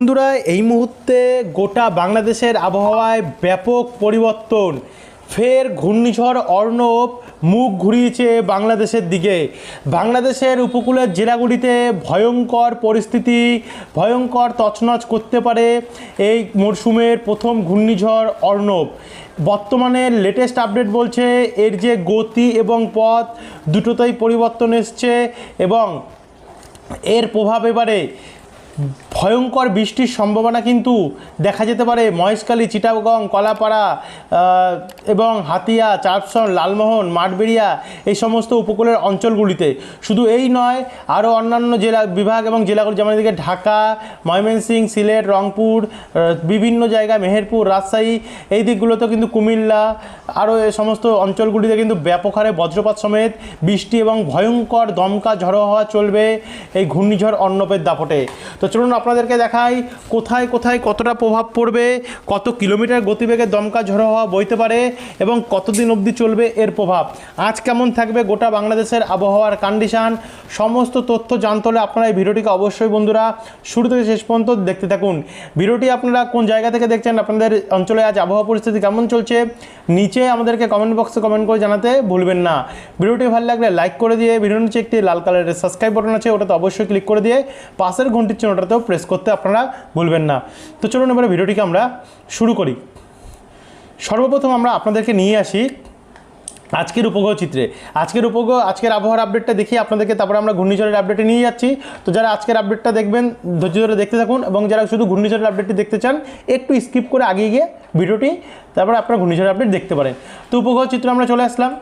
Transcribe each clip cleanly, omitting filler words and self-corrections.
বন্ধুরা এই মুহূর্তে গোটা বাংলাদেশের আবহাওয়ায় ব্যাপক পরিবর্তন। ফের ঘূর্ণিঝড় অর্ণব মুখ ঘুরিয়েছে বাংলাদেশের দিকে। বাংলাদেশের উপকূলের জেলাগুলিতে ভয়ঙ্কর পরিস্থিতি, ভয়ঙ্কর তছনছ করতে পারে এই মরশুমের প্রথম ঘূর্ণিঝড় অর্ণব। বর্তমানে লেটেস্ট আপডেট বলছে এর যে গতি এবং পথ দুটোতেই পরিবর্তন এসছে এবং এর প্রভাব এবারে ভয়ঙ্কর বৃষ্টির সম্ভাবনা কিন্তু দেখা যেতে পারে মহেশখালী, চিটাগং, কলাপাড়া এবং হাতিয়া, চারপসন, লালমোহন, মাঠবেড়িয়া এই সমস্ত উপকূলের অঞ্চলগুলিতে। শুধু এই নয়, আরও অন্যান্য জেলা বিভাগ এবং জেলাগুলি যেমন এদিকে ঢাকা, ময়মনসিংহ, সিলেট, রংপুর, বিভিন্ন জায়গায় মেহেরপুর, রাজশাহী এই দিকগুলোতেও কিন্তু কুমিল্লা আরও এই সমস্ত অঞ্চলগুলিতে কিন্তু ব্যাপক হারে বজ্রপাত সমেত বৃষ্টি এবং ভয়ঙ্কর দমকা ঝড়ো হওয়া চলবে এই ঘূর্ণিঝড় অর্ণবের দাপটে। তো চলুন আপনাদেরকে দেখাই কোথায় কোথায় কতটা প্রভাব পড়বে, কত কিলোমিটার গতিবেগে দমকা ঝড়ো হওয়া বইতে পারে এবং কতদিন অবধি চলবে এর প্রভাব। আজ কেমন থাকবে গোটা বাংলাদেশের আবহাওয়ার কন্ডিশন, সমস্ত তথ্য জানতে হলে আপনারা এই ভিডিওটিকে অবশ্যই বন্ধুরা শুরু থেকে শেষ পর্যন্ত দেখতে থাকুন। ভিডিওটি আপনারা কোন জায়গা থেকে দেখছেন, আপনাদের অঞ্চলে আজ আবহাওয়া পরিস্থিতি কেমন চলছে, নিচে আমাদেরকে কমেন্ট বক্সে কমেন্ট করে জানাতে ভুলবেন না। ভিডিওটি ভালো লাগলে লাইক করে দিয়ে ভিডিওর নিচে একটি লাল কালারের সাবস্ক্রাইব বাটন আছে, ওটাতে অবশ্যই ক্লিক করে দিয়ে পাশের ঘন্টির চিহ্নটাতেও প্রেস করতে আপনারা ভুলবেন না। তো চলুন এবারে ভিডিওটিকে আমরা শুরু করি। সর্বপ্রথম আমরা আপনাদেরকে নিয়ে আসি আজকের উপগ্রহ চিত্রে। আজকের আবহাওয়ার আপডেটটা দেখিয়ে আপনাদেরকে তারপরে আমরা ঘূর্ণিঝড়ের আপডেটে নিয়ে যাচ্ছি। তো যারা আজকের আপডেটটা দেখবেন ধৈর্য ধরে দেখতে থাকুন এবং যারা শুধু ঘূর্ণিঝড়ের আপডেটটি দেখতে চান একটু স্কিপ করে আগিয়ে গিয়ে ভিডিওটি তারপরে আপনারা ঘূর্ণিঝড়ের আপডেট দেখতে পারেন। তো উপগ্রহ চিত্রে আমরা চলে আসলাম।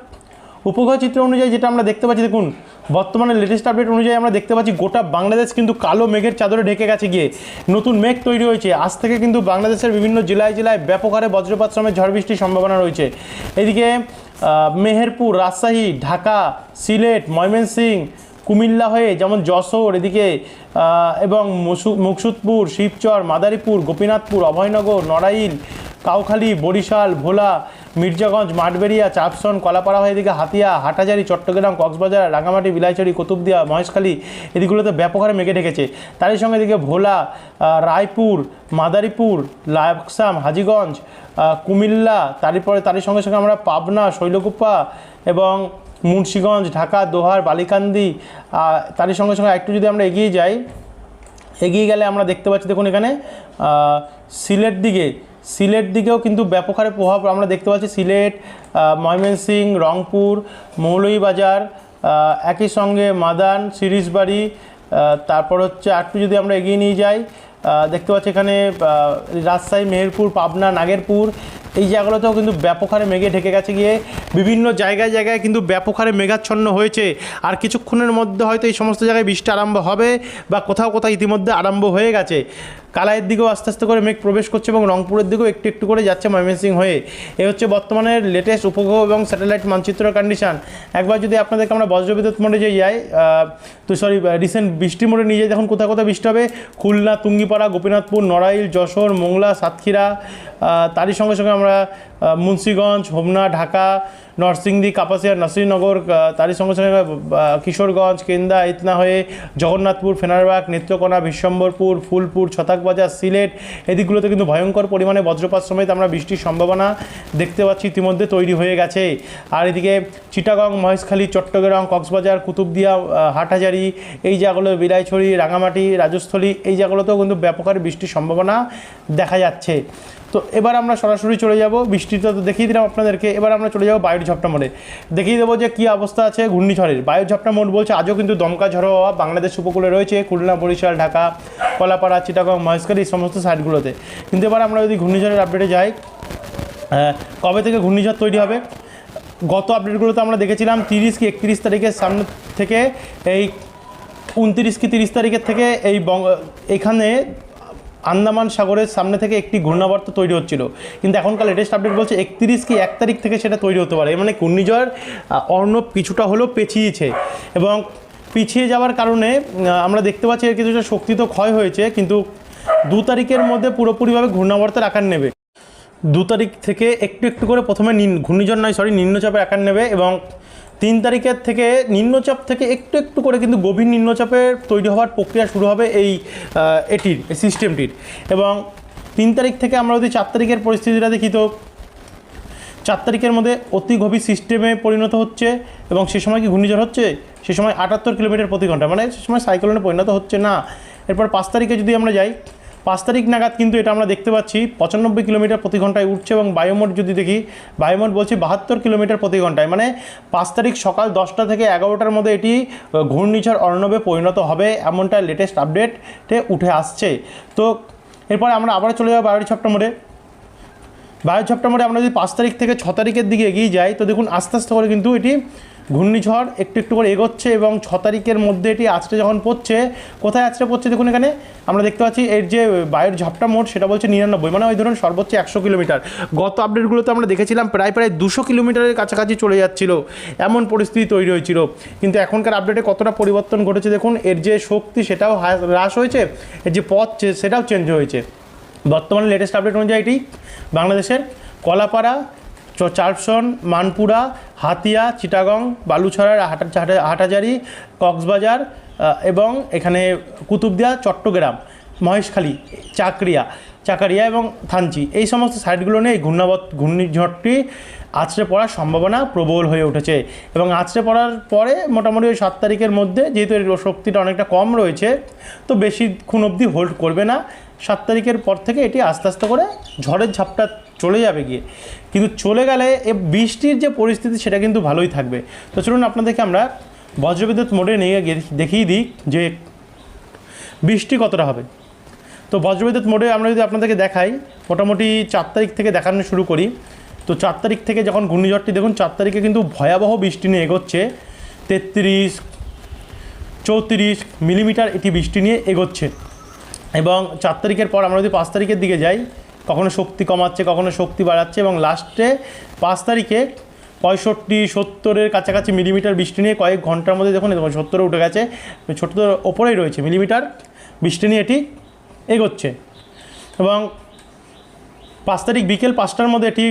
উপগ্রহ চিত্র অনুযায়ী যেটা আমরা দেখতে পাচ্ছি, দেখুন বর্তমানে লেটেস্ট আপডেট অনুযায়ী আমরা দেখতে পাচ্ছি গোটা বাংলাদেশ কিন্তু কালো মেঘের চাদরে ঢেকে গেছে, গিয়ে নতুন মেঘ তৈরি হয়েছে। আজ থেকে কিন্তু বাংলাদেশের বিভিন্ন জেলায় জেলায় ব্যাপক হারে বজ্রপাত সমেত ঝড় বৃষ্টির সম্ভাবনা রয়েছে। এদিকে মেহেরপুর, রাজশাহী, ঢাকা, সিলেট, ময়মনসিংহ, কুমিল্লা হয়ে যেমন যশোর এদিকে এবং মুকসুদপুর, শিবচর, মাদারীপুর, গোপীনাথপুর, অভয়নগর, নড়াইল, কাউখালী, বরিশাল, ভোলা, মির্জাগঞ্জ, মাঠবেড়িয়া, চাপসন, কলাপাড়া হয়ে এদিকে হাতিয়া, হাটহাজারী, চট্টগ্রাম, কক্সবাজার, রাঙামাটি, বিলাইছড়ি, কুতুবদিয়া, মহেশখালী এদিকগুলোতে ব্যাপক হারে মেঘে ঢেকেছে। তারই সঙ্গে এদিকে ভোলা, রায়পুর, মাদারীপুর, লাকসাম, হাজীগঞ্জ, কুমিল্লা, তারই সঙ্গে সঙ্গে আমরা পাবনা, শৈলকুপা এবং মুন্সিগঞ্জ, ঢাকা, দোহার, বালিকান্দি, তারই সঙ্গে সঙ্গে একটু যদি আমরা এগিয়ে গেলে আমরা দেখতে পাচ্ছি, দেখুন এখানে সিলেট দিকেও কিন্তু ব্যাপক হারে প্রভাব আমরা দেখতে পাচ্ছি। সিলেট, ময়মনসিংহ, রংপুর, মৌলভীবাজার, একই সঙ্গে মাদান, সিরিজবাড়ি, তারপর হচ্ছে একটু যদি আমরা এগিয়ে নিয়ে যাই দেখতে পাচ্ছি এখানে রাজশাহী, মেহেরপুর, পাবনা, নাগেরপুর এই জায়গাগুলোতেও কিন্তু ব্যাপক হারে মেঘে ঢেকে গেছে, গিয়ে বিভিন্ন জায়গায় জায়গায় কিন্তু ব্যাপক হারে মেঘাচ্ছন্ন হয়েছে। আর কিছুক্ষণের মধ্যে হয়তো এই সমস্ত জায়গায় বৃষ্টি আরম্ভ হবে বা কোথাও কোথাও ইতিমধ্যে আরম্ভ হয়ে গেছে। কালাইয়ের দিকেও আস্তে আস্তে করে মেঘ প্রবেশ করছে এবং রংপুরের দিকেও একটু একটু করে যাচ্ছে ময়মনসিংহ হয়ে। এই হচ্ছে বর্তমানের লেটেস্ট উপগ্রহ এবং স্যাটেলাইট মানচিত্রের কন্ডিশন। একবার যদি আপনাদেরকে আমরা বজ্রবিদ্যুৎ মোডে যাই রিসেন্ট বৃষ্টি মোডে নিয়ে যাই, দেখুন কোথাও কোথাও বৃষ্টি হবে খুলনা, তুঙ্গিপাড়া, গোপীনাথপুর, নড়াইল, যশোর, মোংলা, সাতক্ষীরা, তারই সঙ্গে সঙ্গে আমরা মুন্সিগঞ্জ, হোমনা, ঢাকা, নরসিংদী, কাপাসিয়া, নাসিরনগর, তারই সঙ্গে সঙ্গে কিশোরগঞ্জ, কেন্দা, ইতনা হয়ে জগন্নাথপুর, ফেনারবাগ, নেত্রকোনা, বিশ্বম্বরপুর, ফুলপুর, ছতাকবাজার, সিলেট এদিকগুলোতে কিন্তু ভয়ঙ্কর পরিমাণে বজ্রপাত সমেত আমরা বৃষ্টির সম্ভাবনা দেখতে পাচ্ছি ইতিমধ্যে তৈরি হয়ে গেছে। আর এদিকে চিটাগং, মহেশখালী, চট্টগ্রাম, কক্সবাজার, কুতুবদিয়া, হাটহাজারী এই জায়গাগুলো, বিলাইছড়ি, রাঙামাটি, রাজস্থলী এই জায়গাগুলোতেও কিন্তু ব্যাপক হারে বৃষ্টির সম্ভাবনা দেখা যাচ্ছে। তো এবার আমরা সরাসরি চলে যাব, বৃষ্টিটা তো দেখিয়ে দিলাম আপনাদেরকে। এবার আমরা চলে যাব বায়ুর ঝাপটা মোডে, দেখিয়ে দেবো যে কী অবস্থা আছে ঘূর্ণিঝড়ের। বায়ুর ঝাপটা মোড বলছে আজও কিন্তু দমকা ঝড়ো হওয়া বাংলাদেশ উপকূলে রয়েছে, খুলনা, বরিশাল, ঢাকা, কলাপাড়া, চিটাগং, মহেশখালী এই সমস্ত সাইডগুলোতে। কিন্তু এবার আমরা যদি ঘূর্ণিঝড়ের আপডেটে যাই, কবে থেকে ঘূর্ণিঝড় তৈরি হবে, গত আপডেটগুলোতে আমরা দেখেছিলাম 30 কি 31 তারিখের সামনে থেকে, এই 29 কি 30 তারিখের থেকে এখানে আন্দামান সাগরের সামনে থেকে একটি ঘূর্ণাবর্ত তৈরি হচ্ছিল। কিন্তু এখনকার লেটেস্ট আপডেট বলছে 31 কি 1 তারিখ থেকে সেটা তৈরি হতে পারে। মানে ঘূর্ণিঝড় অর্ণব কিছুটা হলেও পেছিয়েছে এবং পিছিয়ে যাওয়ার কারণে আমরা দেখতে পাচ্ছি এর কিছুটা শক্তি তো ক্ষয় হয়েছে, কিন্তু 2 তারিখের মধ্যে পুরোপুরিভাবে ঘূর্ণাবর্তের আকার নেবে। 2 তারিখ থেকে একটু একটু করে প্রথমে নিম্নচাপের আকার নেবে এবং 3 তারিখের থেকে নিম্নচাপ থেকে একটু একটু করে কিন্তু গভীর নিম্নচাপের তৈরি হওয়ার প্রক্রিয়া শুরু হবে এই সিস্টেমটির। এবং 3 তারিখ থেকে আমরা যদি 4 তারিখের পরিস্থিতিটা দেখি, তো 4 তারিখের মধ্যে অতি গভীর সিস্টেমে পরিণত হচ্ছে এবং সে সময় কি ঘূর্ণিঝড় হচ্ছে, সে সময় 78 কিলোমিটার প্রতি ঘন্টা, মানে সে সময় সাইক্লোনে পরিণত হচ্ছে না। এরপর 5 তারিখে যদি আমরা যাই, 5 তারিখ নাগাদ কিন্তু এটা আমরা দেখতে পাচ্ছি 95 কিলোমিটার প্রতি ঘন্টায় উঠছে এবং বায়ুমোট যদি দেখি, বায়ুমোট বলছি 72 কিলোমিটার প্রতি ঘন্টায়, মানে 5 তারিখ সকাল 10টা থেকে 11টার মধ্যে এটি ঘূর্ণিঝড় অর্ণবে পরিণত হবে, এমনটা লেটেস্ট আপডেটে উঠে আসছে। তো এরপরে আমরা আবার চলে যাবো 12 সেপ্টেম্বরে। 12 সেপ্টেম্বরে আমরা যদি 5 তারিখ থেকে 6 তারিখের দিকে এগিয়ে যাই, তো দেখুন আস্তে আস্তে করে কিন্তু এটি ঘূর্ণিঝড় একটু একটু করে এগোচ্ছে এবং 6 তারিখের মধ্যে এটি আছড়ে যখন পড়ছে, কোথায় আছড়ে পড়ছে দেখুন এখানে আমরা দেখতে পাচ্ছি এর যে বায়ুর ঝাপটা মোট সেটা বলছে 99, মানে ওই ধরুন সর্বোচ্চ 100 কিলোমিটার। গত আপডেটগুলোতে আমরা দেখেছিলাম প্রায় 200 কিলোমিটারের কাছাকাছি চলে যাচ্ছিল, এমন পরিস্থিতি তৈরি হয়েছিল। কিন্তু এখনকার আপডেটে কতটা পরিবর্তন ঘটেছে দেখুন, এর যে শক্তি সেটাও হ্রাস হয়েছে, এর যে পথ সেটাও চেঞ্জ হয়েছে। বর্তমানে লেটেস্ট আপডেট অনুযায়ী এটি বাংলাদেশের কলাপাড়া, চারপসন, মানপুরা, হাতিয়া, চিটাগং, বালুছড়া, হাটাজারি, কক্সবাজার এবং এখানে কুতুবদিয়া, চট্টগ্রাম, মহেশখালী, চাকারিয়া এবং থানচি, এই সমস্ত সাইটগুলো নিয়ে এই ঘূর্ণিঝড়টি আছড়ে পড়ার সম্ভাবনা প্রবল হয়ে উঠেছে। এবং আছড়ে পড়ার পরে মোটামুটি ওই 7 তারিখের মধ্যে, যেহেতু এর শক্তিটা অনেকটা কম রয়েছে, তো বেশিক্ষণ অবধি হোল্ড করবে না। 7 তারিখের পর থেকে এটি আস্তে আস্তে করে ঝড়ের ঝাপটা চলে যাবে গিয়ে, কিন্তু চলে গেলে এ বৃষ্টির যে পরিস্থিতি সেটা কিন্তু ভালোই থাকবে। তো চলুন আপনাদেরকে আমরা বজ্রবিদ্যুৎ মোডে নিয়ে দেখিয়ে দিই যে বৃষ্টি কতটা হবে। তো বজ্রবিদ্যুৎ মোডে আমরা যদি আপনাদেরকে দেখাই, মোটামুটি 4 তারিখ থেকে দেখানো শুরু করি। তো 4 তারিখ থেকে যখন ঘূর্ণিঝড়টি দেখুন 4 তারিখে কিন্তু ভয়াবহ বৃষ্টি নিয়ে এগোচ্ছে, 33-34 মিলিমিটার এটি বৃষ্টি নিয়ে এগোচ্ছে। এবং 4 তারিখের পর আমরা যদি 5 তারিখের দিকে যাই, কখনো শক্তি কমাচ্ছে, কখনো শক্তি বাড়াচ্ছে এবং লাস্টে 5 তারিখে 65-70-এর কাছাকাছি মিলিমিটার বৃষ্টি নিয়ে কয়েক ঘন্টার মধ্যে দেখুন 70-এ উঠে গেছে, 70-এর ওপরেই রয়েছে মিলিমিটার বৃষ্টি নিয়ে এটি এগোচ্ছে। এবং 5 তারিখ বিকেল 5টার মধ্যে এটি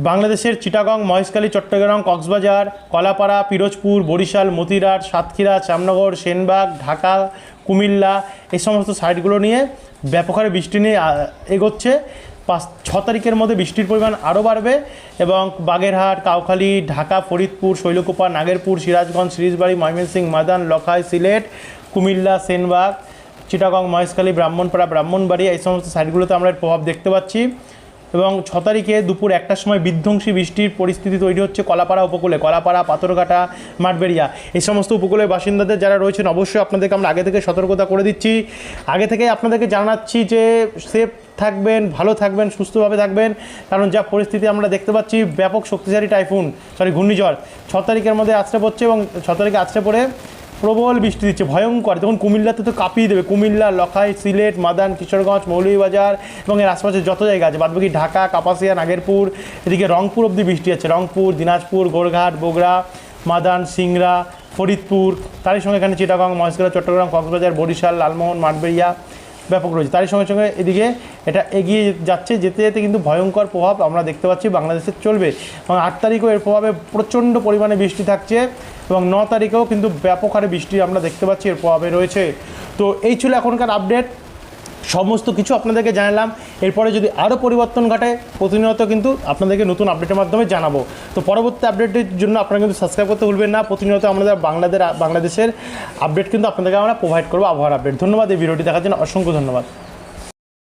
বাংলাদেশের চিটাগং, মহেশখালী, চট্টগ্রাম, কক্সবাজার, কলাপাড়া, পিরোজপুর, বরিশাল, মতিরাট, সাতক্ষীরা, জামনগর, সেনবাগ, ঢাকা, কুমিল্লা, এই সমস্ত সাইটগুলো নিয়ে ব্যাপক হারে বৃষ্টি নিয়ে এগোচ্ছে। 6 তারিখের মধ্যে বৃষ্টির পরিমাণ আরও বাড়বে এবং বাগেরহাট, কাউখালী, ঢাকা, ফরিদপুর, শৈলকুপা, নাগেরপুর, সিরাজগঞ্জ, সিরিজবাড়ি, ময়মনসিংহ, মাদান, লখাই, সিলেট, কুমিল্লা, সেনবাগ, চিটাগং, মহেশখালী, ব্রাহ্মণপাড়া, ব্রাহ্মণবাড়ি, এই সমস্ত সাইটগুলোতে আমরা এর প্রভাব দেখতে পাচ্ছি। এবং 6 তারিখে দুপুর 1টার সময় বিধ্বংসী বৃষ্টির পরিস্থিতি তৈরি হচ্ছে কলাপাড়া উপকূলে, কলাপাড়া, পাথরঘাটা, মাঠবেড়িয়া, এই সমস্ত উপকূলের বাসিন্দাদের যারা রয়েছেন অবশ্যই আপনাদেরকে আমরা আগে থেকে সতর্কতা করে দিচ্ছি, আগে থেকে আপনাদেরকে জানাচ্ছি যে সেফ থাকবেন, ভালো থাকবেন, সুস্থভাবে থাকবেন, কারণ যা পরিস্থিতি আমরা দেখতে পাচ্ছি ব্যাপক শক্তিশালী ঘূর্ণিঝড় 6 তারিখের মধ্যে আছড়ে পড়ছে এবং 6 তারিখে আছড়ে পড়ে প্রবল বৃষ্টি দিচ্ছে, ভয়ঙ্কর। তখন কুমিল্লাতে তো কাঁপিয়ে দেবে, কুমিল্লা, লখাই, সিলেট, মাদান, কিশোরগঞ্জ, মৌলভীবাজার এবং এর আশপাশে যত জায়গা আছে, বাদবাকি ঢাকা, কাপাসিয়া, নাগেরপুর, এদিকে রংপুর অবধি বৃষ্টি আছে, রংপুর, দিনাজপুর, গোরঘাট, বগুড়া, মাদান, সিংড়া, ফরিদপুর, তারই সঙ্গে এখানে চিটাগং, মহেশখালী, চট্টগ্রাম, কক্সবাজার, বরিশাল, লালমোহন, মাঠবেড়িয়া ব্যাপক রয়েছে। তারই সঙ্গে সঙ্গে এদিকে এটা এগিয়ে যাচ্ছে, যেতে যেতে কিন্তু ভয়ঙ্কর প্রভাব আমরা দেখতে পাচ্ছি বাংলাদেশে চলবে। এবং 8 তারিখেও এর প্রভাবে প্রচণ্ড পরিমাণে বৃষ্টি থাকছে এবং 9 তারিখেও কিন্তু ব্যাপক হারে বৃষ্টি আমরা দেখতে পাচ্ছি এর প্রভাবে রয়েছে। তো এই ছিল এখনকার আপডেট, সমস্ত কিছু আপনাদেরকে জানালাম। এরপরে যদি আরও পরিবর্তন ঘটে প্রতিনিয়ত কিন্তু আপনাদেরকে নতুন আপডেটের মাধ্যমে জানাবো। তো পরবর্তী আপডেটের জন্য আপনারা কিন্তু সাবস্ক্রাইব করতে ভুলবেন না। প্রতিনিয়ত আমাদের বাংলাদেশের আপডেট কিন্তু আপনাদেরকে আমরা প্রোভাইড করবো, আবহাওয়ার আপডেট। ধন্যবাদ এই ভিডিওটি দেখার জন্য, অসংখ্য ধন্যবাদ।